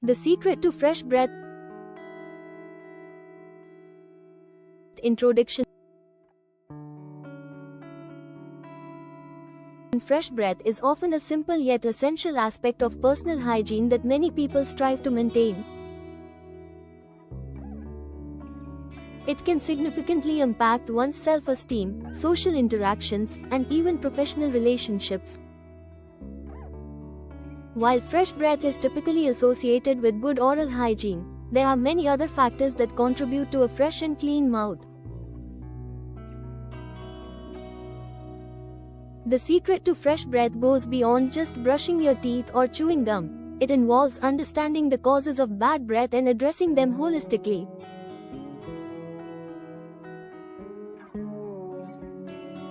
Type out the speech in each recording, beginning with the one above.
The secret to fresh breath. Introduction. Fresh breath is often a simple yet essential aspect of personal hygiene that many people strive to maintain. It can significantly impact one's self-esteem, social interactions, and even professional relationships. While fresh breath is typically associated with good oral hygiene, there are many other factors that contribute to a fresh and clean mouth. The secret to fresh breath goes beyond just brushing your teeth or chewing gum. It involves understanding the causes of bad breath and addressing them holistically.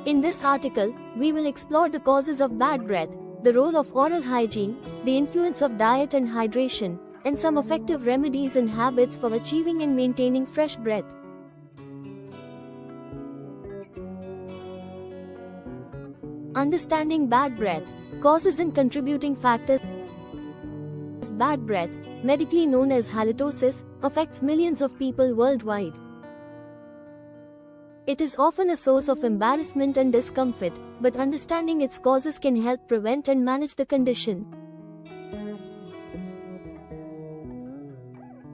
In this article, we will explore the causes of bad breath, the role of oral hygiene, the influence of diet and hydration, and some effective remedies and habits for achieving and maintaining fresh breath. Understanding bad breath, causes and contributing factors. Bad breath, medically known as halitosis, affects millions of people worldwide. It is often a source of embarrassment and discomfort, but understanding its causes can help prevent and manage the condition.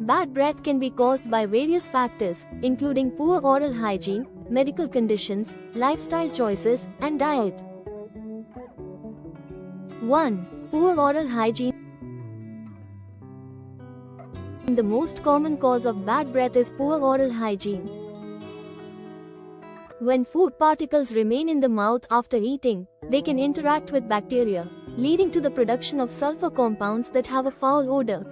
Bad breath can be caused by various factors, including poor oral hygiene, medical conditions, lifestyle choices, and diet. 1. Poor oral hygiene. The most common cause of bad breath is poor oral hygiene. When food particles remain in the mouth after eating, they can interact with bacteria, leading to the production of sulfur compounds that have a foul odor.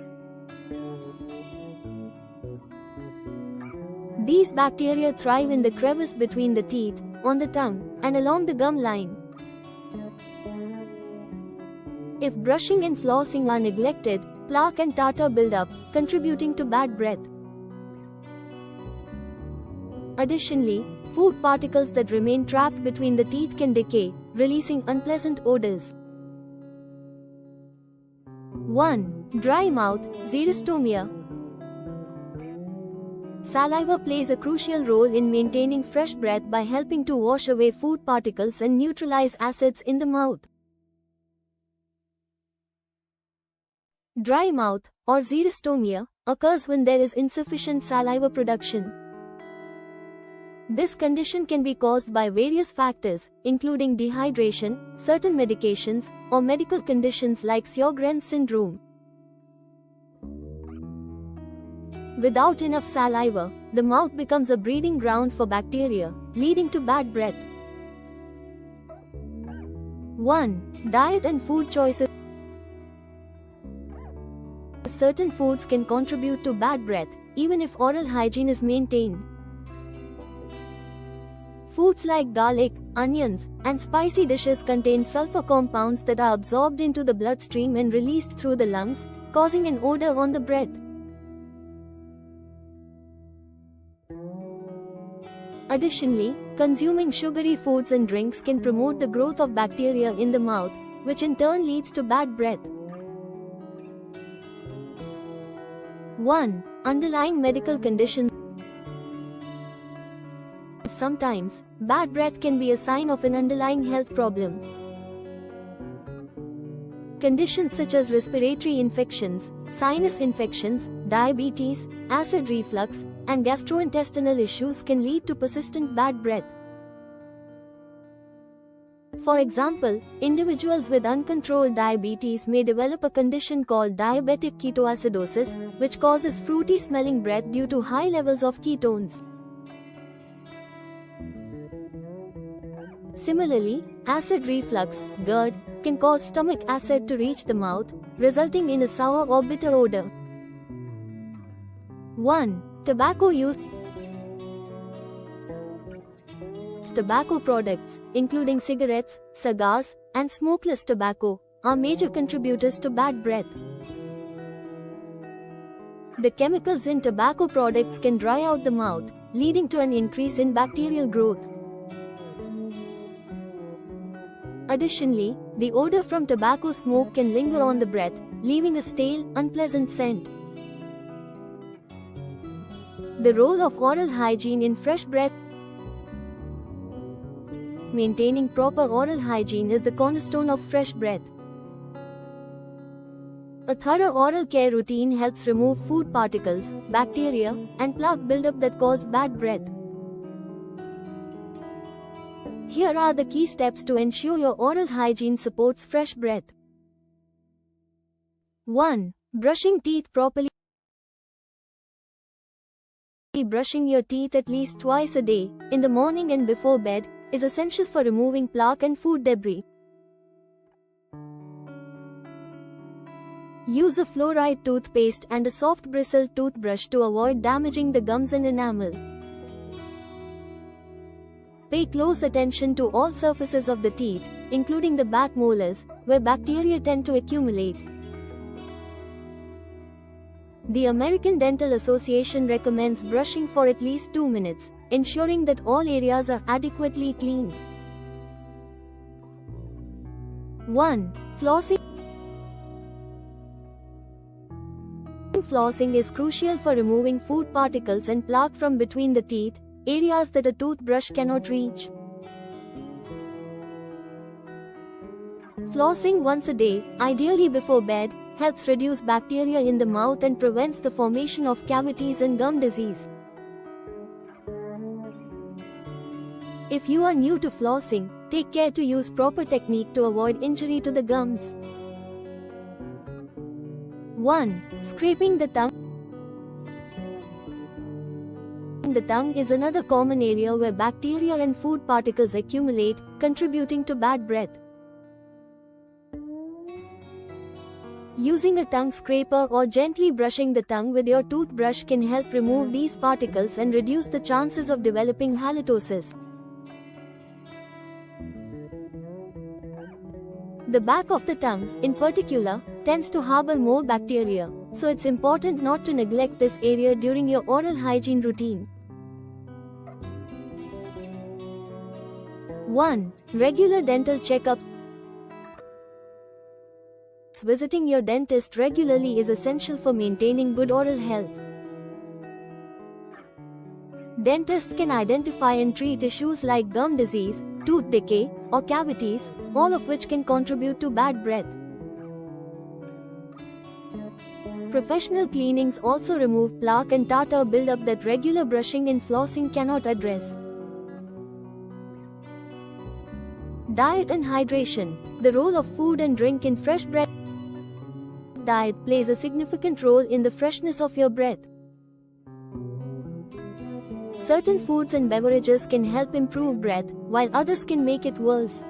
These bacteria thrive in the crevice between the teeth, on the tongue, and along the gum line. If brushing and flossing are neglected, plaque and tartar build up, contributing to bad breath. Additionally, food particles that remain trapped between the teeth can decay, releasing unpleasant odors. 1. Dry mouth, xerostomia. Saliva plays a crucial role in maintaining fresh breath by helping to wash away food particles and neutralize acids in the mouth. Dry mouth, or xerostomia, occurs when there is insufficient saliva production. This condition can be caused by various factors, including dehydration, certain medications, or medical conditions like Sjogren's syndrome. Without enough saliva, the mouth becomes a breeding ground for bacteria, leading to bad breath. 1. Diet and food choices. Certain foods can contribute to bad breath, even if oral hygiene is maintained. Foods like garlic, onions, and spicy dishes contain sulfur compounds that are absorbed into the bloodstream and released through the lungs, causing an odor on the breath. Additionally, consuming sugary foods and drinks can promote the growth of bacteria in the mouth, which in turn leads to bad breath. 1. Underlying medical conditions. Sometimes, bad breath can be a sign of an underlying health problem. Conditions such as respiratory infections, sinus infections, diabetes, acid reflux, and gastrointestinal issues can lead to persistent bad breath. For example, individuals with uncontrolled diabetes may develop a condition called diabetic ketoacidosis, which causes fruity-smelling breath due to high levels of ketones. Similarly, acid reflux, GERD, can cause stomach acid to reach the mouth, resulting in a sour or bitter odor. 1. Tobacco use. Tobacco products, including cigarettes, cigars, and smokeless tobacco, are major contributors to bad breath. The chemicals in tobacco products can dry out the mouth, leading to an increase in bacterial growth. Additionally, the odor from tobacco smoke can linger on the breath, leaving a stale, unpleasant scent. The role of oral hygiene in fresh breath. Maintaining proper oral hygiene is the cornerstone of fresh breath. A thorough oral care routine helps remove food particles, bacteria, and plaque buildup that cause bad breath. Here are the key steps to ensure your oral hygiene supports fresh breath. 1. Brushing teeth properly. Brushing your teeth at least twice a day, in the morning and before bed, is essential for removing plaque and food debris. Use a fluoride toothpaste and a soft bristled toothbrush to avoid damaging the gums and enamel. Pay close attention to all surfaces of the teeth, including the back molars, where bacteria tend to accumulate. The American Dental Association recommends brushing for at least 2 minutes, ensuring that all areas are adequately cleaned. 1. Flossing. Flossing is crucial for removing food particles and plaque from between the teeth, areas that a toothbrush cannot reach. Flossing once a day, ideally before bed, helps reduce bacteria in the mouth and prevents the formation of cavities and gum disease. If you are new to flossing, take care to use proper technique to avoid injury to the gums. 1. Scraping the tongue. The tongue is another common area where bacteria and food particles accumulate, contributing to bad breath. Using a tongue scraper or gently brushing the tongue with your toothbrush can help remove these particles and reduce the chances of developing halitosis. The back of the tongue, in particular, tends to harbor more bacteria, so it's important not to neglect this area during your oral hygiene routine. 1. Regular dental checkups. Visiting your dentist regularly is essential for maintaining good oral health. Dentists can identify and treat issues like gum disease, tooth decay, or cavities, all of which can contribute to bad breath. Professional cleanings also remove plaque and tartar buildup that regular brushing and flossing cannot address. Diet and hydration. The role of food and drink in fresh breath. Diet plays a significant role in the freshness of your breath. Certain foods and beverages can help improve breath, while others can make it worse.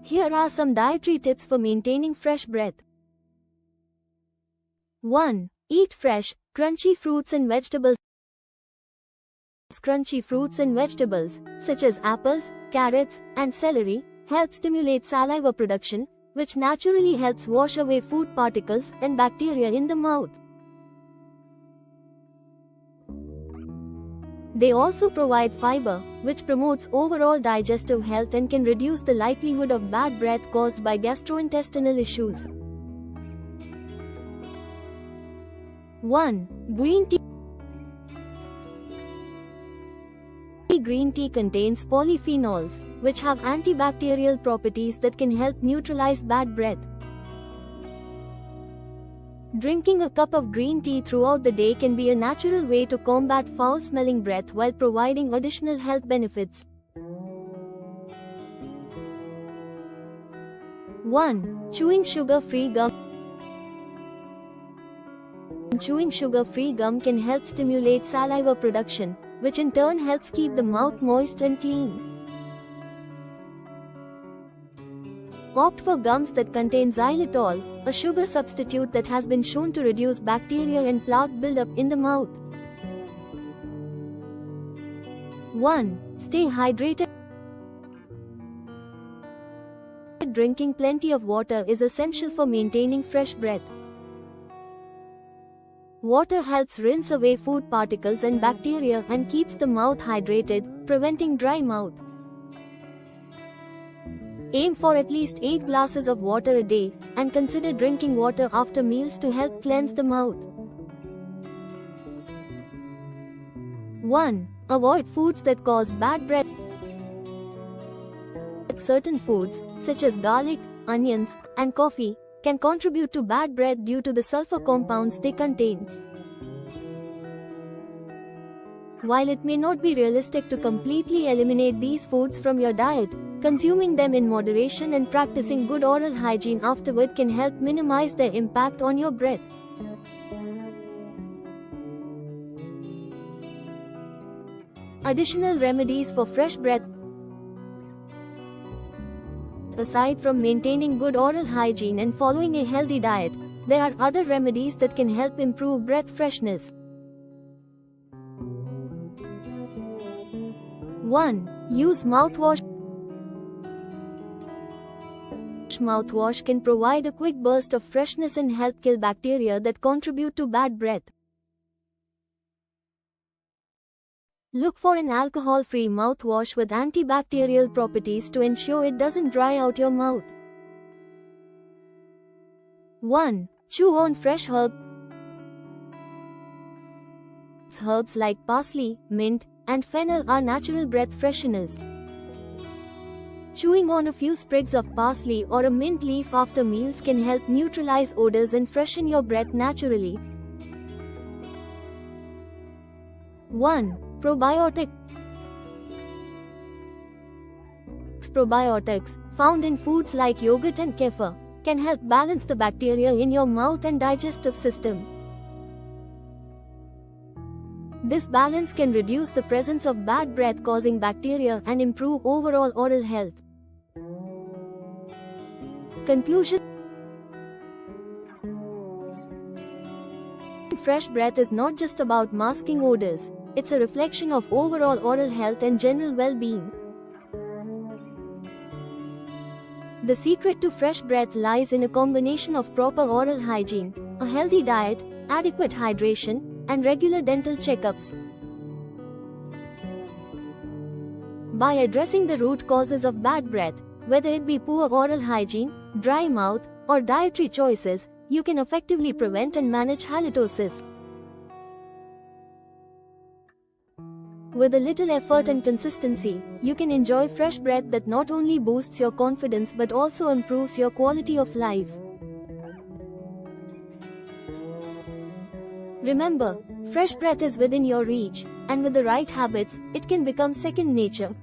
Here are some dietary tips for maintaining fresh breath. 1. Eat fresh, crunchy fruits and vegetables. Crunchy fruits and vegetables, such as apples, carrots, and celery, help stimulate saliva production, which naturally helps wash away food particles and bacteria in the mouth. They also provide fiber, which promotes overall digestive health and can reduce the likelihood of bad breath caused by gastrointestinal issues. 1. Green tea. Green tea contains polyphenols, which have antibacterial properties that can help neutralize bad breath. Drinking a cup of green tea throughout the day can be a natural way to combat foul-smelling breath while providing additional health benefits. 1. Chewing sugar-free gum. Chewing sugar-free gum can help stimulate saliva production, which in turn helps keep the mouth moist and clean. Opt for gums that contain xylitol, a sugar substitute that has been shown to reduce bacteria and plaque buildup in the mouth. 1. Stay hydrated. Drinking plenty of water is essential for maintaining fresh breath. Water helps rinse away food particles and bacteria and keeps the mouth hydrated, preventing dry mouth. Aim for at least 8 glasses of water a day, and consider drinking water after meals to help cleanse the mouth. 1. Avoid foods that cause bad breath. Certain foods, such as garlic, onions, and coffee, can contribute to bad breath due to the sulfur compounds they contain. While it may not be realistic to completely eliminate these foods from your diet, consuming them in moderation and practicing good oral hygiene afterward can help minimize their impact on your breath. Additional remedies for fresh breath. Aside from maintaining good oral hygiene and following a healthy diet, there are other remedies that can help improve breath freshness. 1. Use mouthwash. Mouthwash can provide a quick burst of freshness and help kill bacteria that contribute to bad breath. Look for an alcohol-free mouthwash with antibacterial properties to ensure it doesn't dry out your mouth. 1. Chew on fresh herbs. Herbs like parsley, mint, and fennel are natural breath fresheners. Chewing on a few sprigs of parsley or a mint leaf after meals can help neutralize odors and freshen your breath naturally. 1. Probiotics. Probiotics, found in foods like yogurt and kefir, can help balance the bacteria in your mouth and digestive system. This balance can reduce the presence of bad breath-causing bacteria and improve overall oral health. Conclusion. Fresh breath is not just about masking odors. It's a reflection of overall oral health and general well-being. The secret to fresh breath lies in a combination of proper oral hygiene, a healthy diet, adequate hydration, and regular dental checkups. By addressing the root causes of bad breath, whether it be poor oral hygiene, dry mouth, or dietary choices, you can effectively prevent and manage halitosis. With a little effort and consistency, you can enjoy fresh breath that not only boosts your confidence but also improves your quality of life. Remember, fresh breath is within your reach, and with the right habits, it can become second nature.